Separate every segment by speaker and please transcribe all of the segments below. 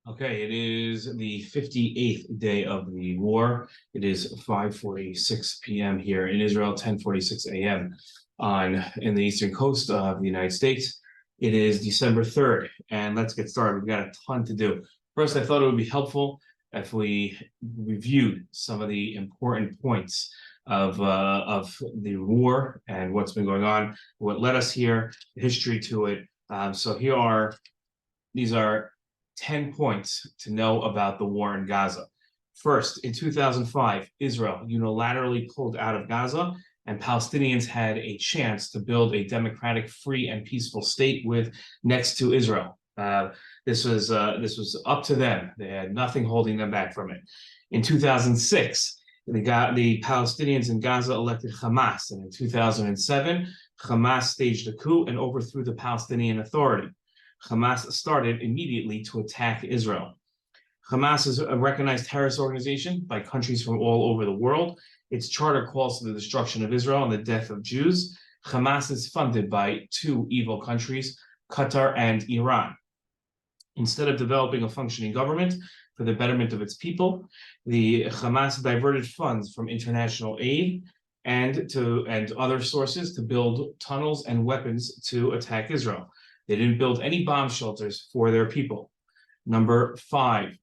Speaker 1: Okay, it is the 58th day of the war. It is 5:46 p.m. here in Israel, 10:46 a.m. in the eastern coast of the United States. It is December 3rd, and let's get started. We've got a ton to do. First, I thought it would be helpful if we reviewed some of the important points of the war and what's been going on, what led us here, the history to it. These are 10 points to know about the war in Gaza. First, in 2005, Israel unilaterally pulled out of Gaza, and Palestinians had a chance to build a democratic, free, and peaceful state next to Israel. This was up to them. They had nothing holding them back from it. In 2006, the Palestinians in Gaza elected Hamas, and in 2007, Hamas staged a coup and overthrew the Palestinian Authority. Hamas started immediately to attack Israel. Hamas is a recognized terrorist organization by countries from all over the world. Its charter calls for the destruction of Israel and the death of Jews. Hamas is funded by two evil countries, Qatar and Iran. Instead of developing a functioning government for the betterment of its people, the Hamas diverted funds from international aid and other sources to build tunnels and weapons to attack Israel. They didn't build any bomb shelters for their people. Number 5,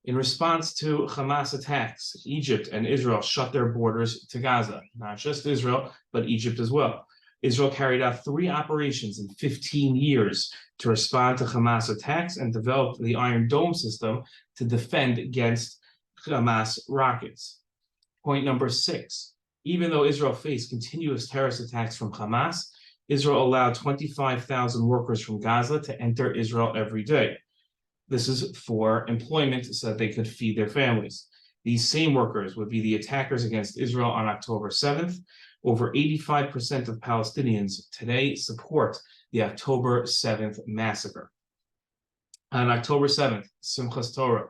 Speaker 1: in response to Hamas attacks, Egypt and Israel shut their borders to Gaza. Not just Israel, but Egypt as well. Israel carried out 3 operations in 15 years to respond to Hamas attacks and developed the Iron Dome system to defend against Hamas rockets. Point number 6, even though Israel faced continuous terrorist attacks from Hamas, Israel allowed 25,000 workers from Gaza to enter Israel every day. This is for employment so that they could feed their families. These same workers would be the attackers against Israel on October 7th. Over 85% of Palestinians today support the October 7th massacre. On October 7th, Simchas Torah,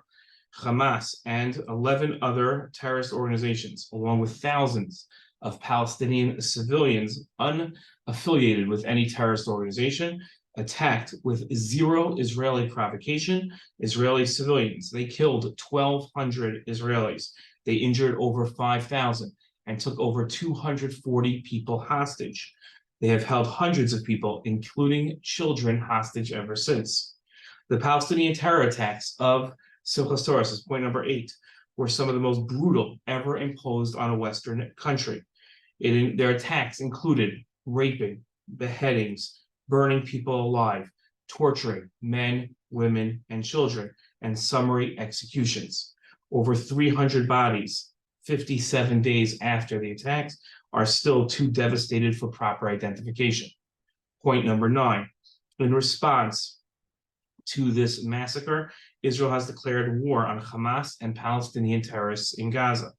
Speaker 1: Hamas, and 11 other terrorist organizations, along with thousands of Palestinian civilians unaffiliated with any terrorist organization, attacked with zero Israeli provocation Israeli civilians. They killed 1,200 Israelis. They injured over 5,000 and took over 240 people hostage. They have held hundreds of people, including children, hostage ever since. The Palestinian terror attacks of Simchas Torah, this is point number 8, were some of the most brutal ever imposed on a Western country. Their attacks included raping, beheadings, burning people alive, torturing men, women, and children, and summary executions. Over 300 bodies, 57 days after the attacks, are still too devastated for proper identification. Point number 9, in response to this massacre, Israel has declared war on Hamas and Palestinian terrorists in Gaza.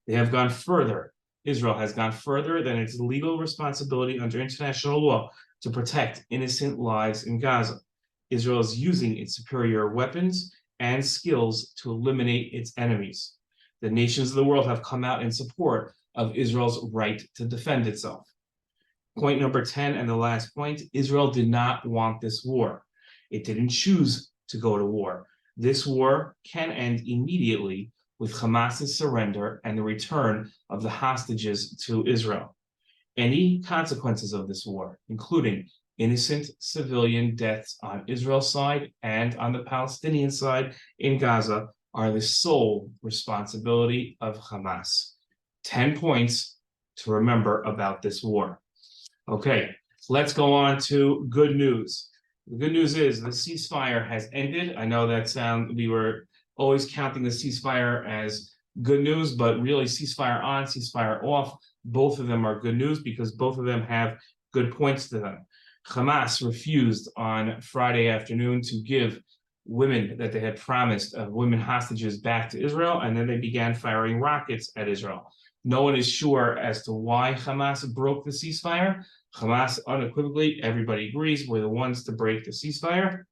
Speaker 1: They have gone further. Israel has gone further than its legal responsibility under international law to protect innocent lives in Gaza. Israel is using its superior weapons and skills to eliminate its enemies. The nations of the world have come out in support of Israel's right to defend itself. Point number 10, and the last point, Israel did not want this war. It didn't choose to go to war. This war can end immediately with Hamas's surrender and the return of the hostages to Israel. Any consequences of this war, including innocent civilian deaths on Israel's side and on the Palestinian side in Gaza, are the sole responsibility of Hamas. 10 points to remember about this war. Okay, let's go on to good news. The good news is the ceasefire has ended. I know we were always counting the ceasefire as good news, but really ceasefire on, ceasefire off, both of them are good news because both of them have good points to them. Hamas refused on Friday afternoon to give women that they had promised women hostages back to Israel, and then they began firing rockets at Israel. No one is sure as to why Hamas broke the ceasefire. Hamas unequivocally, everybody agrees, were the ones to break the ceasefire.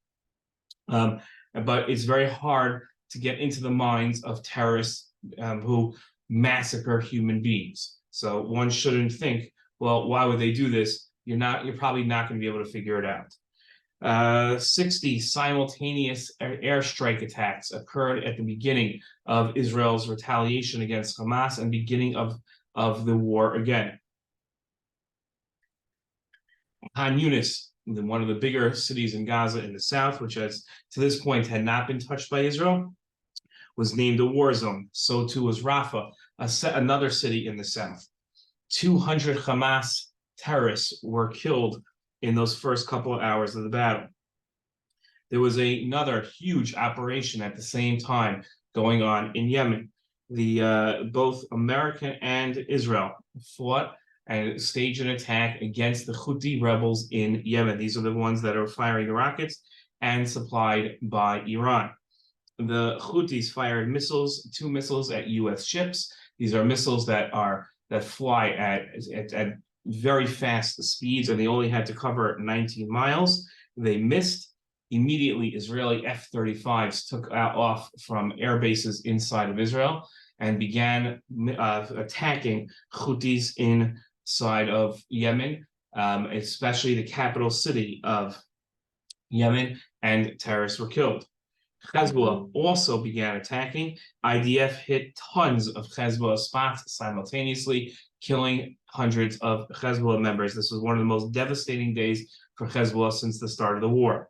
Speaker 1: But it's very hard to get into the minds of terrorists who massacre human beings. So one shouldn't think, well, why would they do this? You're probably not going to be able to figure it out. 60 simultaneous airstrike attacks occurred at the beginning of Israel's retaliation against Hamas and beginning of the war again. Han Yunis, one of the bigger cities in Gaza in the south, which has to this point had not been touched by Israel, was named a war zone. So too was Rafah, another city in the south. 200 Hamas terrorists were killed in those first couple of hours of the battle. There was another huge operation at the same time going on in Yemen. Both America and Israel fought and staged an attack against the Houthi rebels in Yemen. These are the ones that are firing the rockets and supplied by Iran. The Houthis fired missiles, 2 missiles at U.S. ships. These are missiles that fly at very fast speeds, and they only had to cover 19 miles. They missed. Immediately, Israeli F-35s took off from air bases inside of Israel and began attacking Houthis inside of Yemen, especially the capital city of Yemen, and terrorists were killed. Hezbollah also began attacking. IDF hit tons of Hezbollah spots simultaneously, killing hundreds of Hezbollah members. This was one of the most devastating days for Hezbollah since the start of the war.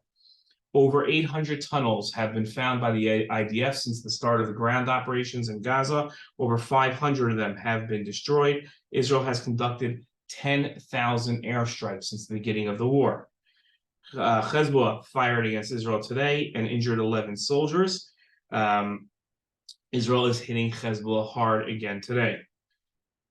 Speaker 1: Over 800 tunnels have been found by the IDF since the start of the ground operations in Gaza. Over 500 of them have been destroyed. Israel has conducted 10,000 airstrikes since the beginning of the war. Hezbollah fired against Israel today and injured 11 soldiers. Israel is hitting Hezbollah hard again today.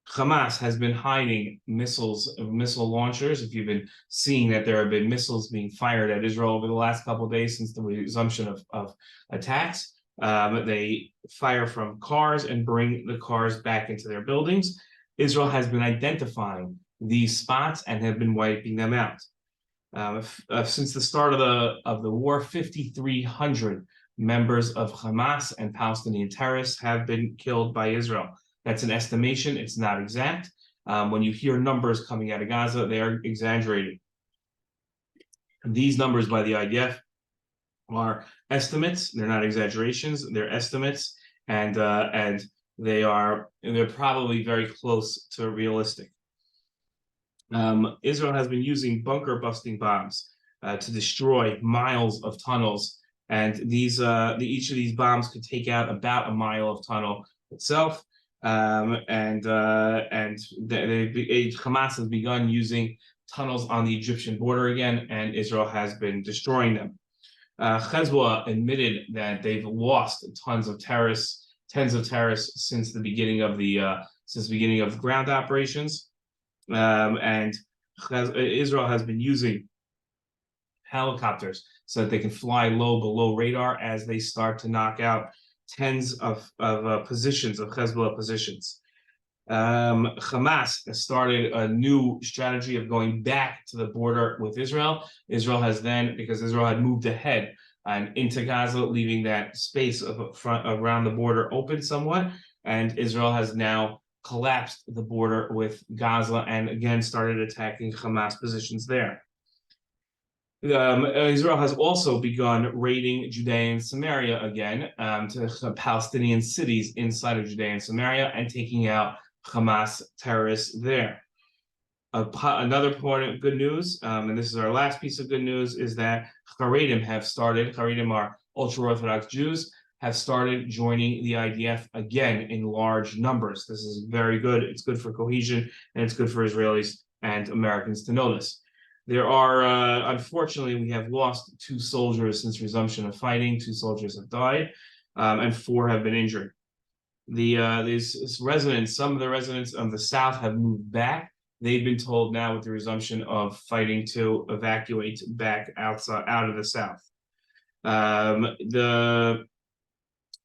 Speaker 1: Hamas has been hiding missile launchers. If you've been seeing that there have been missiles being fired at Israel over the last couple of days since the resumption of attacks, they fire from cars and bring the cars back into their buildings. Israel has been identifying these spots and have been wiping them out. Since the start of the war, 5,300 members of Hamas and Palestinian terrorists have been killed by Israel. That's an estimation. It's not exact. When you hear numbers coming out of Gaza, they are exaggerated. These numbers by the IDF are estimates. They're not exaggerations. They're estimates, and they're probably very close to realistic. Israel has been using bunker-busting bombs to destroy miles of tunnels, and each of these bombs could take out about a mile of tunnel itself. Hamas has begun using tunnels on the Egyptian border again, and Israel has been destroying them. Hezbollah admitted that they've lost tens of terrorists since the beginning of the ground operations. And Israel has been using helicopters so that they can fly low below radar as they start to knock out tens of positions of Hezbollah positions. Hamas has started a new strategy of going back to the border with Israel. Because Israel had moved ahead and into Gaza, leaving that space around the border open somewhat, and Israel has now collapsed the border with Gaza and again started attacking Hamas positions there. Israel has also begun raiding Judea and Samaria again, to Palestinian cities inside of Judea and Samaria, and taking out Hamas terrorists there. Another point of good news, and this is our last piece of good news, is that Haredim are ultra-Orthodox Jews, have started joining the IDF again in large numbers. This is very good. It's good for cohesion, and it's good for Israelis and Americans to know this. There are, unfortunately, we have lost 2 soldiers since resumption of fighting. 2 soldiers have died, and 4 have been injured. Some of the residents of the south have moved back. They've been told now with the resumption of fighting to evacuate back out of the south.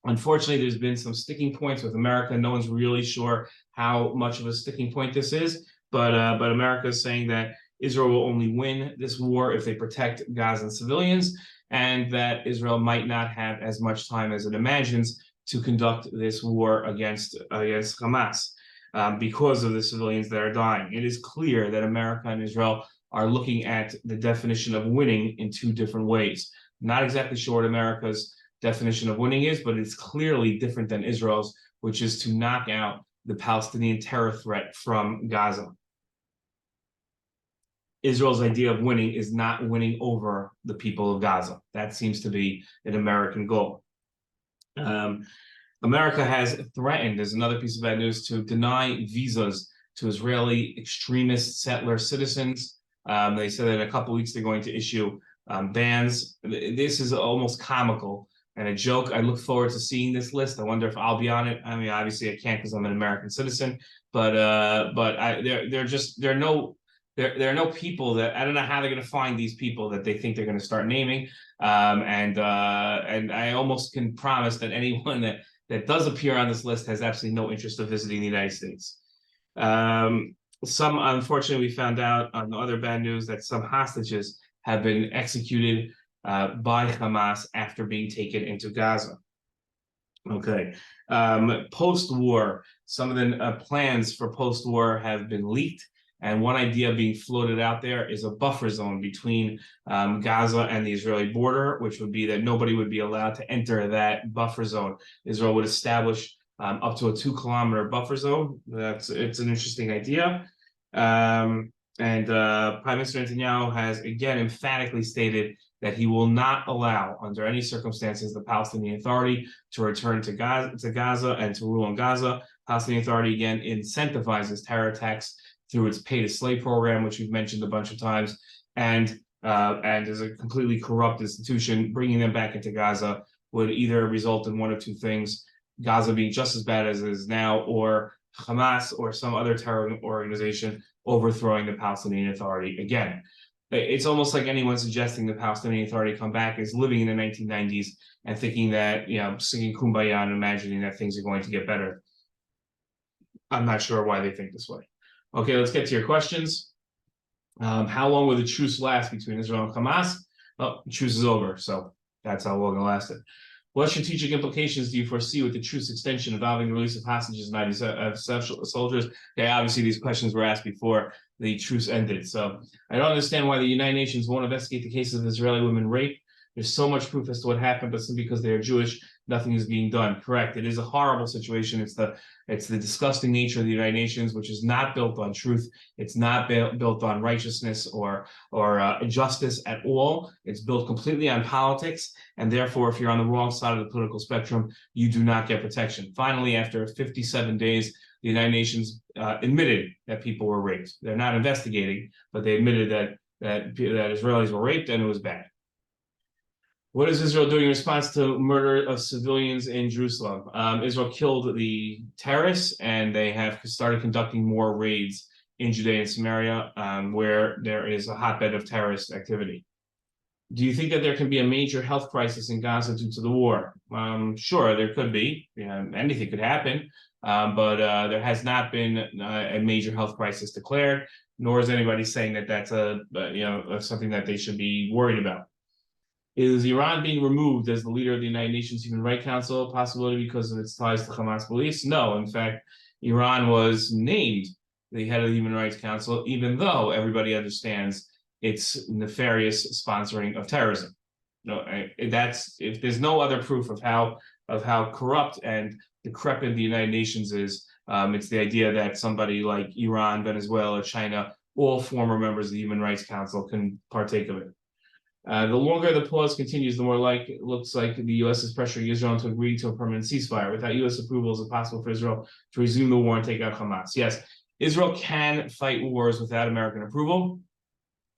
Speaker 1: Unfortunately, there's been some sticking points with America. No one's really sure how much of a sticking point this is, but America is saying that Israel will only win this war if they protect Gazan civilians, and that Israel might not have as much time as it imagines to conduct this war against Hamas because of the civilians that are dying. It is clear that America and Israel are looking at the definition of winning in two different ways. Not exactly sure what America's definition of winning is, but it's clearly different than Israel's, which is to knock out the Palestinian terror threat from Gaza. Israel's idea of winning is not winning over the people of Gaza. That seems to be an American goal. America has threatened, there's another piece of bad news, to deny visas to Israeli extremist settler citizens. They said that in a couple of weeks they're going to issue bans. This is almost comical and a joke. I look forward to seeing this list. I wonder if I'll be on it. I mean, obviously I can't because I'm an American citizen, but there are no people that, I don't know how they're going to find these people that they think they're going to start naming. And I almost can promise that anyone that does appear on this list has absolutely no interest of visiting the United States. Unfortunately, we found out on the other bad news that some hostages have been executed by Hamas after being taken into Gaza. Okay. Post-war, some of the plans for post-war have been leaked. And one idea being floated out there is a buffer zone between Gaza and the Israeli border, which would be that nobody would be allowed to enter that buffer zone. Israel would establish up to a 2-kilometer buffer zone. It's an interesting idea. Prime Minister Netanyahu has again emphatically stated that he will not allow, under any circumstances, the Palestinian Authority to return to Gaza and to rule in Gaza. Palestinian Authority again incentivizes terror attacks through its pay-to-slay program, which we've mentioned a bunch of times, and is a completely corrupt institution. Bringing them back into Gaza would either result in one of two things: Gaza being just as bad as it is now, or Hamas or some other terror organization overthrowing the Palestinian Authority again. It's almost like anyone suggesting the Palestinian Authority come back is living in the 1990s and thinking that, singing Kumbaya and imagining that things are going to get better. I'm not sure why they think this way. Okay, let's get to your questions. How long will the truce last between Israel and Hamas? Well, the truce is over, so that's how long it lasted. What strategic implications do you foresee with the truce extension involving the release of hostages and IDF soldiers? Okay, obviously these questions were asked before the truce ended. So I don't understand why the United Nations won't investigate the cases of Israeli women raped. There's so much proof as to what happened, but simply because they are Jewish, nothing is being done. Correct. It is a horrible situation. It's the disgusting nature of the United Nations, which is not built on truth. It's not built on righteousness or justice at all. It's built completely on politics. And therefore, if you're on the wrong side of the political spectrum, you do not get protection. Finally, after 57 days, the United Nations admitted that people were raped. They're not investigating, but they admitted that Israelis were raped and it was bad. What is Israel doing in response to murder of civilians in Jerusalem? Israel killed the terrorists, and they have started conducting more raids in Judea and Samaria, where there is a hotbed of terrorist activity. Do you think that there can be a major health crisis in Gaza due to the war? Sure, there could be. Anything could happen, but there has not been a major health crisis declared, nor is anybody saying that that's something that they should be worried about. Is Iran being removed as the leader of the United Nations Human Rights Council a possibility because of its ties to Hamas beliefs? No, in fact, Iran was named the head of the Human Rights Council, even though everybody understands its nefarious sponsoring of terrorism. If there's no other proof of how corrupt and decrepit the United Nations is, it's the idea that somebody like Iran, Venezuela, China, all former members of the Human Rights Council can partake of it. The longer the pause continues, the more it looks like the U.S. is pressuring Israel to agree to a permanent ceasefire. Without U.S. approval, is it possible for Israel to resume the war and take out Hamas? Yes, Israel can fight wars without American approval.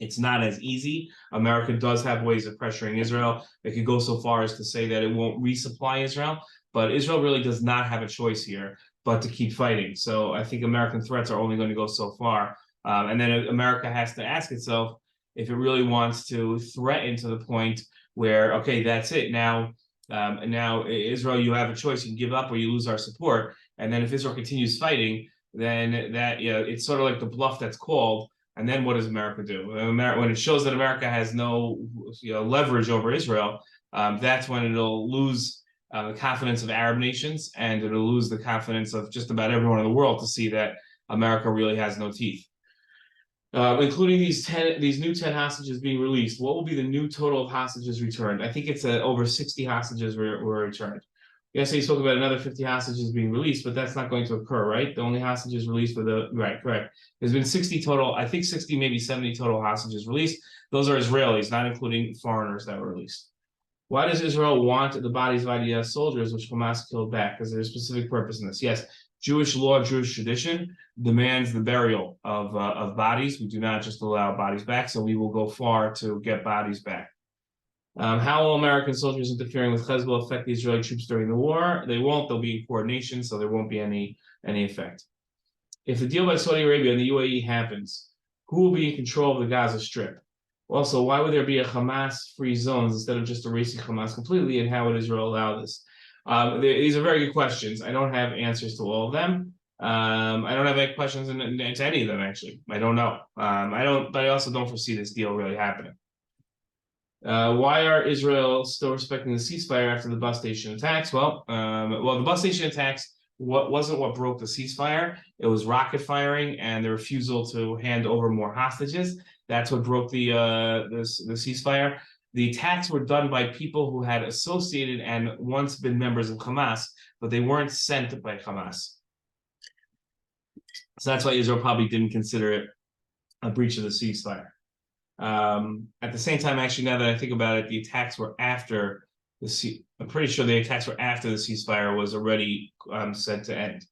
Speaker 1: It's not as easy. America does have ways of pressuring Israel. It could go so far as to say that it won't resupply Israel, but Israel really does not have a choice here but to keep fighting. So I think American threats are only going to go so far. And then America has to ask itself, if it really wants to threaten to the point where, okay, that's it. Now Israel, you have a choice. You can give up or you lose our support. And then if Israel continues fighting, then it's sort of like the bluff that's called. And then what does America do? When it shows that America has no leverage over Israel, that's when it'll lose the confidence of Arab nations, and it'll lose the confidence of just about everyone in the world to see that America really has no teeth. including these new 10 hostages being released. What will be the new total of hostages returned? I think it's over 60 hostages were returned. Yesterday, you spoke about another 50 hostages being released, but that's not going to occur, right? The only hostages released were right, correct. There's been 60 total, I think 60, maybe 70 total hostages released. Those are Israelis, not including foreigners that were released. Why does Israel want the bodies of IDF soldiers, which Hamas killed back? Because there's a specific purpose in this. Yes, Jewish law, Jewish tradition demands the burial of bodies. We do not just allow bodies back, so we will go far to get bodies back. How will American soldiers interfering with Hezbollah affect the Israeli troops during the war? They won't. They'll be in coordination, so there won't be any effect. If the deal by Saudi Arabia and the UAE happens, who will be in control of the Gaza Strip? Also, why would there be a Hamas-free zones instead of just erasing Hamas completely, and how would Israel allow this? These are very good questions. I don't have answers to all of them. I don't have any questions to any of them, actually. I don't know. But I also don't foresee this deal really happening. Why are Israel still respecting the ceasefire after the bus station attacks? Well, the bus station attacks wasn't what broke the ceasefire. It was rocket firing and the refusal to hand over more hostages. That's what broke the ceasefire. The attacks were done by people who had associated and once been members of Hamas, but they weren't sent by Hamas. So that's why Israel probably didn't consider it a breach of the ceasefire. At the same time, actually, now that I think about it, the attacks were after I'm pretty sure the attacks were after the ceasefire was already set to end.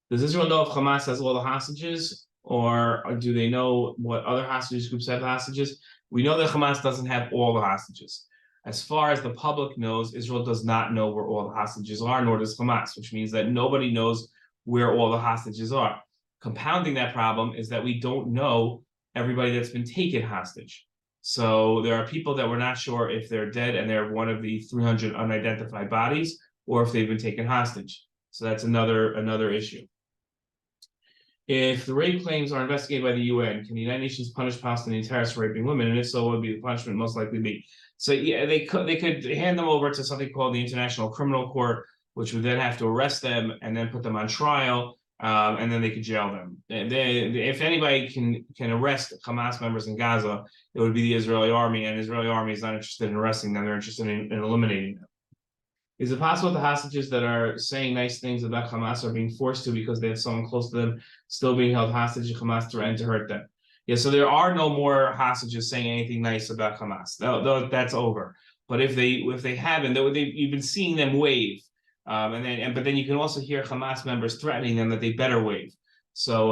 Speaker 1: Does Israel know if Hamas has all the hostages, or do they know what other hostage groups have hostages? We know that Hamas doesn't have all the hostages. As far as the public knows, Israel does not know where all the hostages are, nor does Hamas, which means that nobody knows where all the hostages are. Compounding that problem is that we don't know everybody that's been taken hostage. So there are people that we're not sure if they're dead and they're one of the 300 unidentified bodies, or if they've been taken hostage. So that's another issue. If the rape claims are investigated by the UN, can the United Nations punish Palestinian terrorists for raping women? And if so, what would be the punishment most likely be? So yeah, they could hand them over to something called the International Criminal Court, which would then have to arrest them and then put them on trial, and then they could jail them. If anybody can arrest Hamas members in Gaza, it would be the Israeli army, and the Israeli army is not interested in arresting them; they're interested in eliminating them. Is it possible the hostages that are saying nice things about Hamas are being forced to because they have someone close to them still being held hostage and Hamas threatened to hurt them? Yeah, so there are no more hostages saying anything nice about Hamas. That's over. But if they haven't, you've been seeing them wave, but then you can also hear Hamas members threatening them that they better wave. So,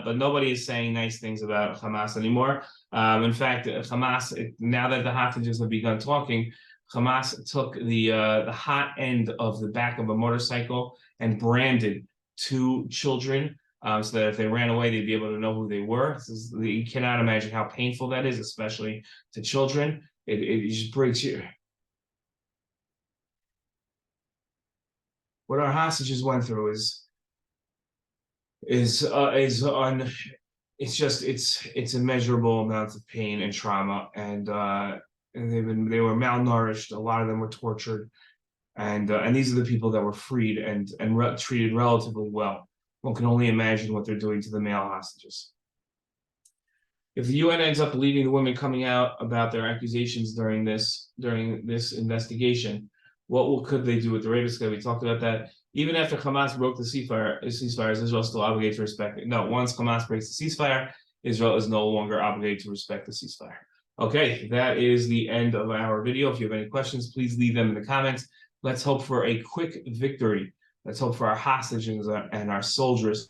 Speaker 1: but nobody is saying nice things about Hamas anymore. In fact, Hamas, now that the hostages have begun talking, Hamas took the hot end of the back of a motorcycle and branded 2 children, so that if they ran away, they'd be able to know who they were. You cannot imagine how painful that is, especially to children. It just breaks you. What our hostages went through it's immeasurable amounts of pain and trauma, and they were malnourished. A lot of them were tortured, and these are the people that were freed and treated relatively well. One can only imagine what they're doing to the male hostages. If the UN ends up believing the women coming out about their accusations during this investigation, could they do with the rapists? We talked about that. Even after Hamas broke the ceasefire, is Israel still obligated to respect it? No, once Hamas breaks the ceasefire, Israel is no longer obligated to respect the ceasefire. Okay, that is the end of our video. If you have any questions, please leave them in the comments. Let's hope for a quick victory. Let's hope for our hostages and our soldiers